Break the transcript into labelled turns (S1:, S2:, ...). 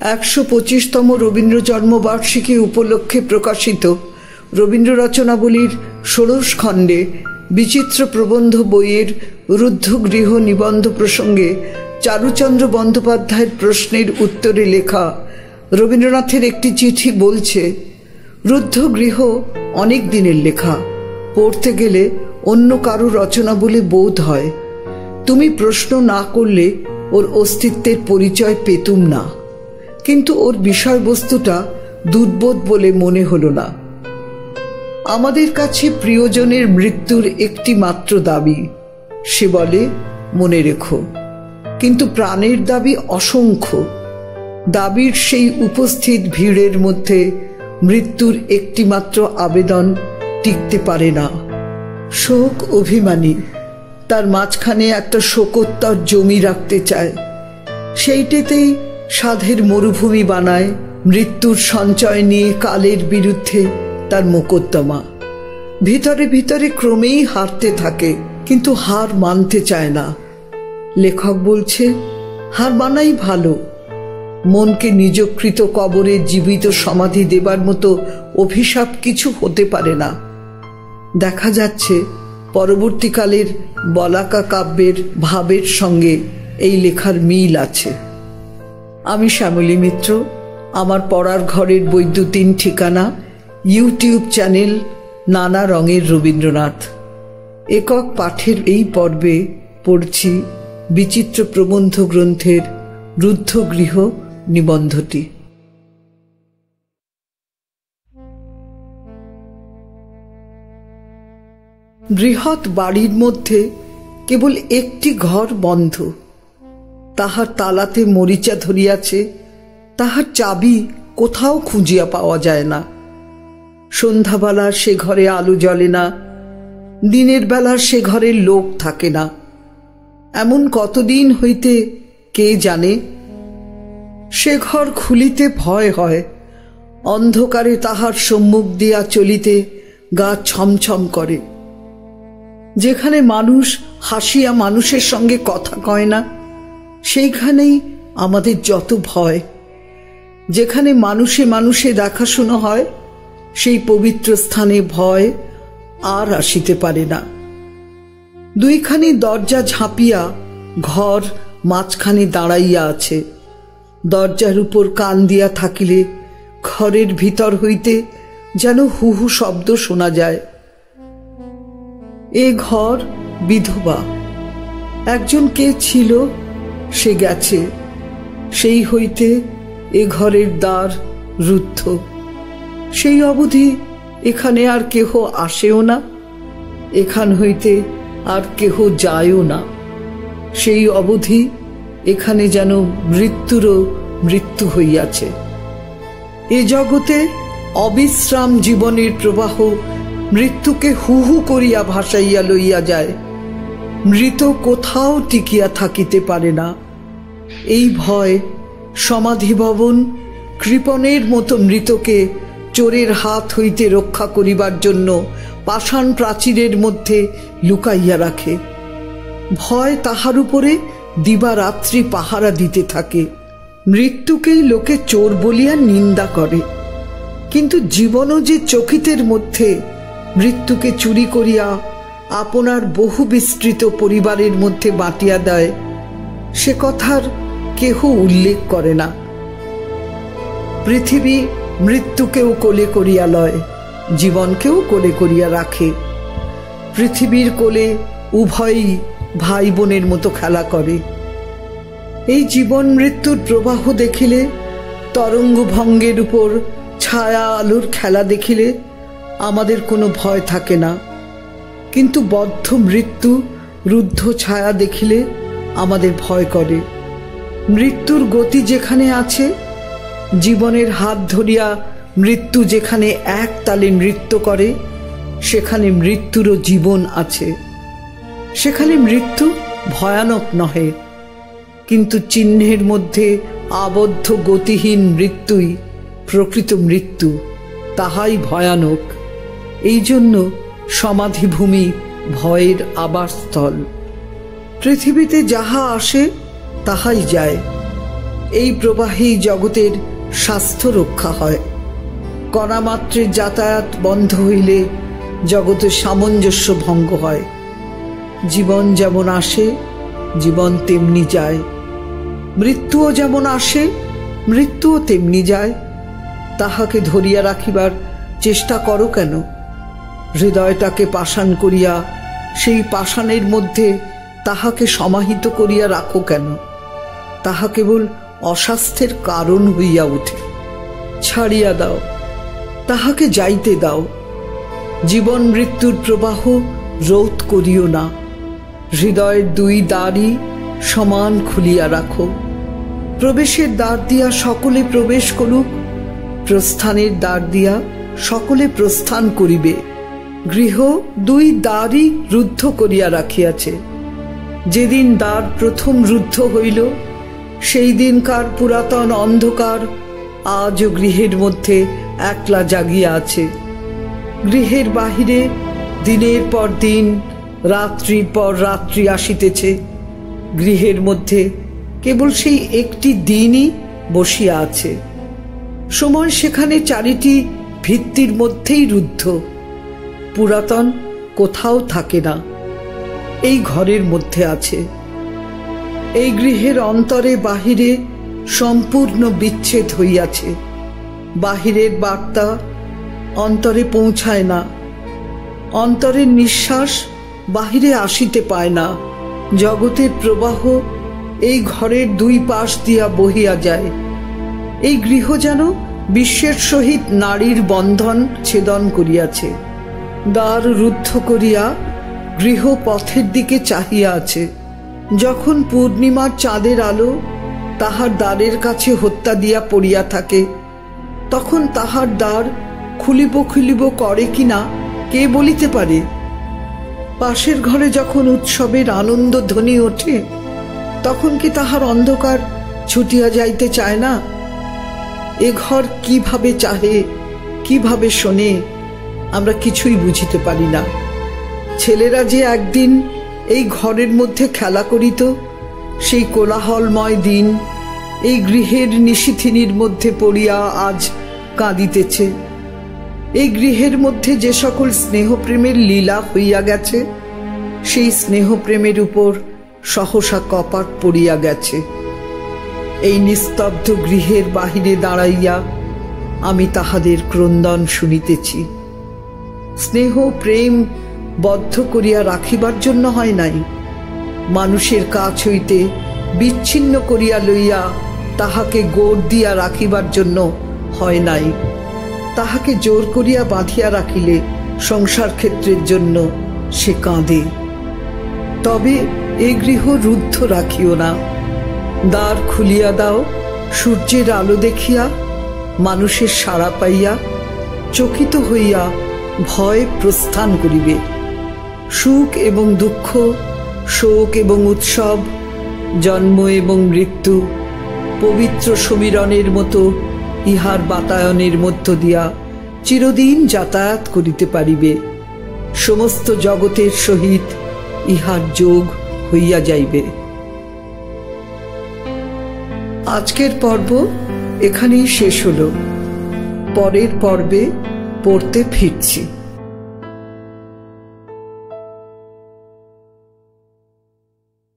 S1: 125তম রবীন্দ্র জন্মবার্ষিকী উপলক্ষে প্রকাশিত রবীন্দ্র রচনাবলীর ষোড়শ খণ্ডে বিচিত্র প্রবন্ধ বইয়ের রুদ্ধগৃহ নিবন্ধ প্রসঙ্গে চারুচন্দ্র বন্দ্যোপাধ্যায়ের প্রশ্নের উত্তরে লেখা রবীন্দ্রনাথের একটি চিঠি বলছে, রুদ্ধগৃহ অনেক দিনের লেখা, পড়তে গেলে অন্য কারো রচনা বলে বোধ হয়। তুমি প্রশ্ন না করলে ওর অস্তিত্বের পরিচয় পেতুম না, কিন্তু ওর বিষয়বস্তুটা দুর্বোধ বলে মনে হলো না। আমাদের কাছে প্রিয়জনের মৃত্যুর একটি মাত্র দাবি, সে বলে মনে রেখো, কিন্তু প্রাণের দাবি অসংখ্য। দাবির সেই উপস্থিত ভিড়ের মধ্যে মৃত্যুর একটি মাত্র আবেদন টিকতে পারে না। শোক অভিমানী, তার মাঝখানে একটা শোকোত্তর জমি রাখতে চায়, সেইটেতেই সাধের মরুভূমি বানায় মৃত্যুর সঞ্চয় নিয়ে কালের বিরুদ্ধে তার মোকদ্দমা। ভিতরে ভিতরে ক্রমেই হারতে থাকে, কিন্তু হার মানতে চায় না। লেখক বলছে, হার মানাই ভালো। মনকে নিজকৃত কবরে জীবিত সমাধি দেবার মতো অভিশাপ কিছু হতে পারে না। দেখা যাচ্ছে পরবর্তীকালের বলাকা কাব্যের ভাবের সঙ্গে এই লেখার মিল আছে। আমি শ্যামলী মিত্র, আমার পড়ার ঘরের বৈদ্যুতিন ঠিকানা ইউটিউব চ্যানেল নানা রঙের রবীন্দ্রনাথ। একক পাঠের এই পর্বে পড়ছি বিচিত্র প্রবন্ধ গ্রন্থের রুদ্ধগৃহ নিবন্ধটি। বৃহৎ বাড়ির মধ্যে কেবল একটি ঘর বন্ধ, তাহার তালাতে মরিচা ধরিয়াছে, তাহার চাবি কোথাও খুঁজিয়া পাওয়া যায় না। সন্ধ্যাবেলা সে ঘরে আলো জ্বলে না, দিনের বেলা সে ঘরে লোক থাকে না। এমন কতদিন হইতে কে জানে। সে ঘর খুলিতে ভয় হয়, অন্ধকারে তাহার সম্মুখ দিয়া চলিতে গা ছমছম করে। যেখানে মানুষ হাসিয়া মানুষের সঙ্গে কথা কয় না, সেইখানেই আমাদের যত ভয়। যেখানে মানুষে মানুষে দেখাশুনো হয়, সেই পবিত্র স্থানে ভয় আর আসিতে পারে না। দুইখানি দরজা ঝাঁপিয়া ঘর মাঝখানে দাঁড়াইয়া আছে। দরজার উপর কান দিয়া থাকিলে ঘরের ভিতর হইতে যেন হু হু শব্দ শোনা যায়। এ ঘর বিধবা, একজন কে ছিল, সে গেছে। সেই হইতে এ ঘরের দ্বার রুদ্ধ। সেই অবধি এখানে আর কেহ আসেও না, এখান হইতে আর কেহ যায়ও না। সেই অবধি এখানে যেন মৃত্যুরও মৃত্যু হইয়াছে। এ জগতে অবিশ্রাম জীবনের প্রবাহ মৃত্যুকে হু হু করিয়া ভাসাইয়া লইয়া যায়। মৃত কোথাও টিকিয়া থাকিতে পারে না। এই ভয় সমাধি ভবন কৃপণের মতো মৃতকে চোরের হাত হইতে রক্ষা করিবার জন্য পাষাণ প্রাচীরের মধ্যে লুকাইয়া রাখে। ভয় তাহার উপরে দিবারাত্রি পাহারা দিতে থাকে। মৃত্যুকেই লোকে চোর বলিয়া নিন্দা করে, কিন্তু জীবনও যে চকিতের মধ্যে মৃত্যুকে চুরি করিয়া আপনার বহু বিস্তৃত পরিবারের মধ্যে বাঁটিয়া দেয়, সে কথার কেহ উল্লেখ করে না। পৃথিবী মৃত্যুকেও কোলে করিয়া লয়, জীবনকেও কোলে করিয়া রাখে। পৃথিবীর কোলে উভয়ই ভাই বোনের মতো খেলা করে। এই জীবন মৃত্যুর প্রবাহ দেখিলে, তরঙ্গ ভঙ্গের উপর ছায়া আলোর খেলা দেখিলে আমাদের কোনো ভয় থাকে না, কিন্তু বদ্ধ মৃত্যু রুদ্ধ ছায়া দেখিলে আমাদের ভয় করে। মৃত্যুর গতি যেখানে আছে, জীবনের হাত ধরিয়া মৃত্যু যেখানে এক তালে নৃত্য করে, সেখানে মৃত্যুরও জীবন আছে। সেখানে মৃত্যু ভয়ানক নহে, কিন্তু চিহ্নের মধ্যে আবদ্ধ গতিহীন মৃত্যুই প্রকৃত মৃত্যু, তাহাই ভয়ানক। এই জন্য সমাধিভূমি ভয়ের আবাসস্থল। পৃথিবীতে যাহা আসে তাহাই যায়, এই প্রবাহেই জগতের স্বাস্থ্য রক্ষা হয়। কণামাত্রের যাতায়াত বন্ধ হইলে জগতের সামঞ্জস্য ভঙ্গ হয়। জীবন যেমন আসে, জীবন তেমনি যায়। মৃত্যুও যেমন আসে, মৃত্যুও তেমনি যায়। তাহাকে ধরিয়া রাখিবার চেষ্টা করো কেন? হৃদয়টাকে পাষাণ করিয়া সেই পাষাণের মধ্যে তাহাকে সমাহিত করিয়া রাখো কেন? তাহা কেবল অস্বাস্থ্যের কারণ হইয়া ওঠে। ছাড়িয়া দাও, তাহাকে যাইতে দাও। জীবন মৃত্যুর প্রবাহ রোধ করিও না। হৃদয়ের দুই দ্বারই সমান খুলিয়া রাখো। প্রবেশের দ্বার দিয়া সকলে প্রবেশ করুক, প্রস্থানের দ্বার দিয়া সকলে প্রস্থান করিবে। গৃহ দুই দ্বারই রুদ্ধ করিয়া রাখিয়াছে। যেদিন দ্বার প্রথম রুদ্ধ হইল, সেই দিনকার পুরাতন অন্ধকার আজও গৃহের মধ্যে একলা জাগিয়া আছে। গৃহের বাহিরে দিনের পর দিন, রাত্রির পর রাত্রি আসিতেছে। গৃহের মধ্যে কেবল সেই একটি দিনই বসিয়া আছে। সময় সেখানে চারিটি ভিত্তির মধ্যেই রুদ্ধ। পুরাতন কোথাও থাকে না, এই ঘরের মধ্যে আছে। এই গৃহের অন্তরে বাহিরে সম্পূর্ণ বিচ্ছেদ হইয়াছে। বাহিরের বার্তা অন্তরে পৌঁছায় না, অন্তরের নিঃশ্বাস বাহিরে আসিতে পায় না। জগতের প্রবাহ এই ঘরের দুই পাশ দিয়া বহিয়া যায়। এই গৃহ যেন বিশ্বের সহিত নারীর বন্ধন ছেদন করিয়াছে। দ্বার রুদ্ধ করিয়া গৃহ পথের দিকে চাহিয়া আছে। যখন পূর্ণিমার চাঁদের আলো তাহার দ্বারের কাছে হত্যা দিয়া পড়িয়া থাকে, তখন তাহার দ্বার খুলিব খুলিব করে কিনা কে বলিতে পারে? পাশের ঘরে যখন উৎসবের আনন্দ ধ্বনি ওঠে, তখন কি তাহার অন্ধকার ছুটিয়া যাইতে চায় না? এ ঘর কিভাবে চাহে, কিভাবে শোনে, আমরা কিছুই বুঝিতে পারি না। ছেলেরা যে একদিন এই ঘরের মধ্যে খেলা করিত, সেই কোলাহলময় দিন এই গৃহের নিশীথিনীর মধ্যে পড়িয়া আজ কাঁদিতেছে। এই গৃহের মধ্যে যে সকল স্নেহপ্রেমের লীলা হইয়া গেছে, সেই স্নেহপ্রেমের উপর সহসা কপাট পড়িয়া গেছে। এই নিস্তব্ধ গৃহের বাহিরে দাঁড়াইয়া আমি তাহাদের ক্রন্দন শুনিতেছি। স্নেহ প্রেম বদ্ধ করিয়া রাখিবার জন্য হয় নাই, মানুষের কাছ হইতে বিচ্ছিন্ন করিয়া লইয়া তাহাকে গোড় দিয়া রাখিবার জন্য হয় নাই। তাহাকে জোর করিয়া বাঁধিয়া রাখিলে সংসার ক্ষেত্রের জন্য সে কাঁদে। তবে এ গৃহ রুদ্ধ রাখিও না। দ্বার খুলিয়া দাও, সূর্যের আলো দেখিয়া, মানুষের সাড়া পাইয়া চকিত হইয়া ভয় প্রস্থান করিবে। সুখ এবং দুঃখ, শোক এবং উৎসব, জন্ম এবং মৃত্যু পবিত্র সমীরণের মতো ইহার বাতায়নের মধ্য দিয়া চিরদিন যাতায়াত করিতে পারিবে। সমস্ত জগতের সহিত ইহার যোগ হইয়া যাইবে। আজকের পর্ব এখানেই শেষ হলো। পরের পর্বে পড়তে ফিরছি।